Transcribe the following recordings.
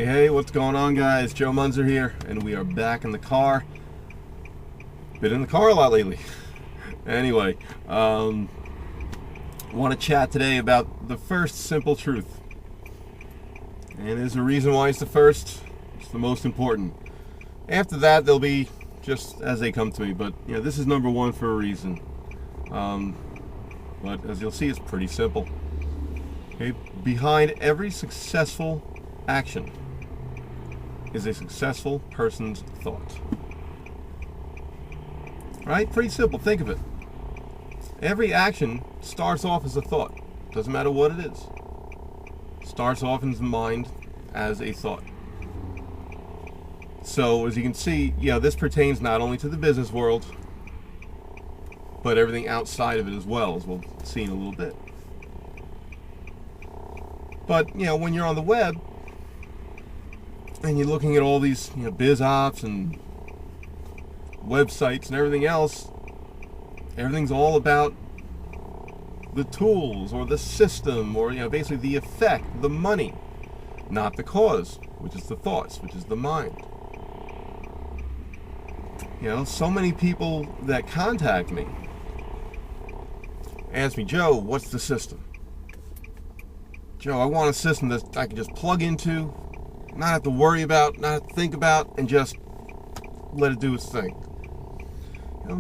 Hey, what's going on, guys? Joe Munzer here, and we are back in the car. Been in the car a lot lately. Anyway, want to chat today about the first simple truth. And there's a reason why it's the first. It's the most important. After that, they'll be just as they come to me, but this is number one for a reason. But as you'll see, it's pretty simple. Okay, behind every successful action is a successful person's thought. Right? Pretty simple. Think of it. Every action starts off as a thought. Doesn't matter what it is. Starts off in the mind as a thought. So as you can see, this pertains not only to the business world, but everything outside of it as well, as we'll see in a little bit. But when you're on the web and you're looking at all these biz ops and websites and everything else, everything's all about the tools or the system or basically the effect, the money, not the cause, which is the thoughts, which is the mind. So many people that contact me ask me, Joe, what's the system? Joe, I want a system that I can just plug into, not have to worry about, not have to think about, and just let it do its thing.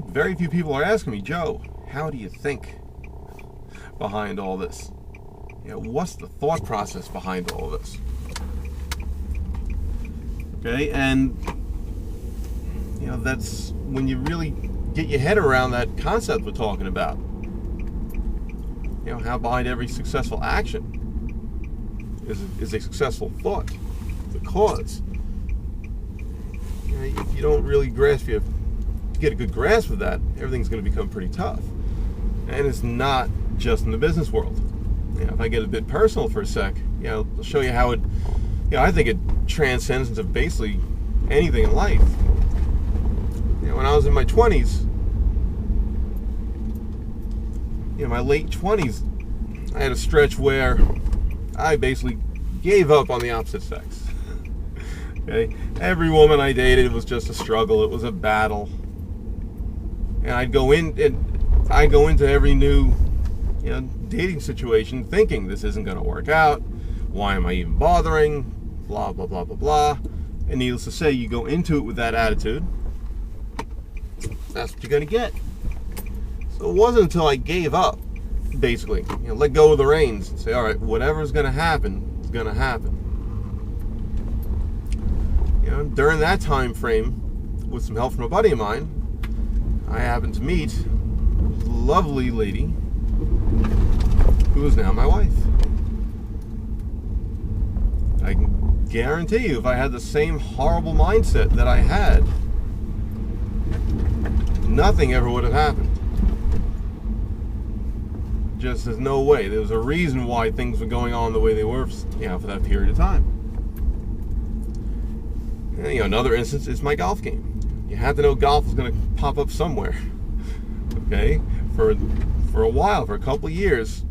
Very few people are asking me, Joe, how do you think behind all this? What's the thought process behind all of this? Okay, and that's when you really get your head around that concept we're talking about. How behind every successful action is a successful thought, the cause. If you don't really get a good grasp of that, everything's going to become pretty tough. And it's not just in the business world. If I get a bit personal for a sec, I'll show you how it, I think it transcends into basically anything in life. When I was in my 20s, my late 20s, I had a stretch where I basically gave up on the opposite sex. Okay, every woman I dated was just a struggle. It was a battle, and I'd go into every new, dating situation thinking this isn't going to work out. Why am I even bothering? Blah blah blah blah blah. And needless to say, you go into it with that attitude. That's what you're going to get. So it wasn't until I gave up, basically, let go of the reins and say, all right, whatever's going to happen is going to happen. During that time frame, with some help from a buddy of mine, I happened to meet a lovely lady who is now my wife. I can guarantee you, if I had the same horrible mindset that I had, nothing ever would have happened. Just there's no way. There was a reason why things were going on the way they were, for that period of time. And, another instance is my golf game. You had to know golf was going to pop up somewhere. Okay, for a while, for a couple of years,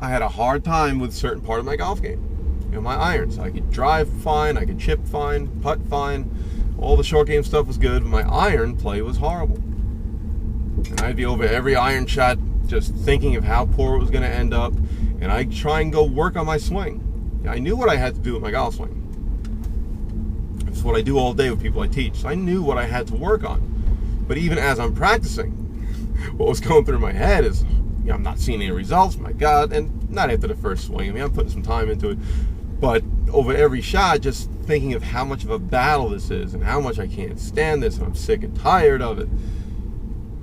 I had a hard time with a certain part of my golf game. My irons. I could drive fine, I could chip fine, putt fine. All the short game stuff was good, but my iron play was horrible. And I'd be over every iron shot just thinking of how poor it was going to end up, and I'd try and go work on my swing. I knew what I had to do with my golf swing. It's what I do all day with people I teach. So I knew what I had to work on. But even as I'm practicing, what was going through my head is, I'm not seeing any results, my God, and not after the first swing. I'm putting some time into it. But over every shot, just thinking of how much of a battle this is and how much I can't stand this and I'm sick and tired of it.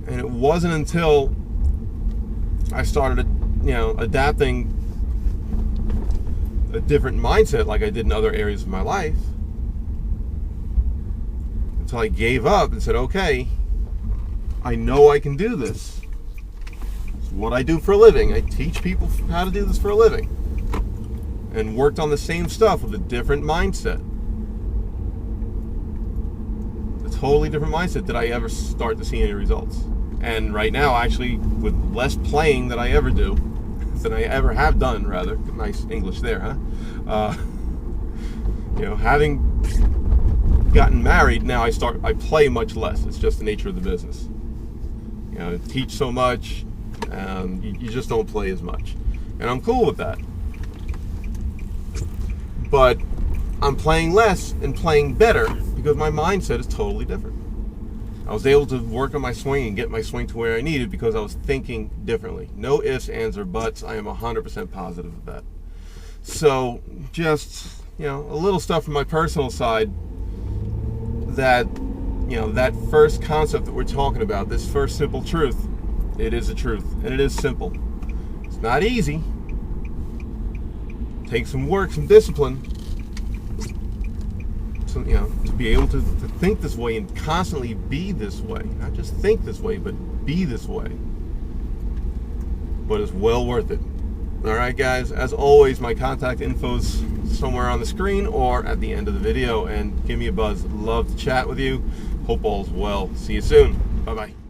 And it wasn't until I started, adapting a different mindset like I did in other areas of my life, until I gave up and said, okay, I know I can do this. It's what I do for a living. I teach people how to do this for a living. And worked on the same stuff with a different mindset. A totally different mindset. Did I ever start to see any results? And right now, actually, with less playing than I ever do, than I ever have done, rather. Nice English there, huh? You know, having gotten married, now I play much less. It's just the nature of the business. You know, teach so much, you just don't play as much. And I'm cool with that. But I'm playing less and playing better because my mindset is totally different. I was able to work on my swing and get my swing to where I needed because I was thinking differently. No ifs, ands, or buts. I am 100% positive of that. So just, you know, a little stuff from my personal side that, you know, that first concept that we're talking about, this first simple truth, it is a truth, and it is simple. It's not easy. It takes some work, some discipline, to, you know, to be able to think this way and constantly be this way. Not just think this way, but be this way. But it's well worth it. All right, guys, as always, my contact info's somewhere on the screen or at the end of the video, and give me a buzz. Love to chat with you. Hope all's well. See you soon. Bye-bye.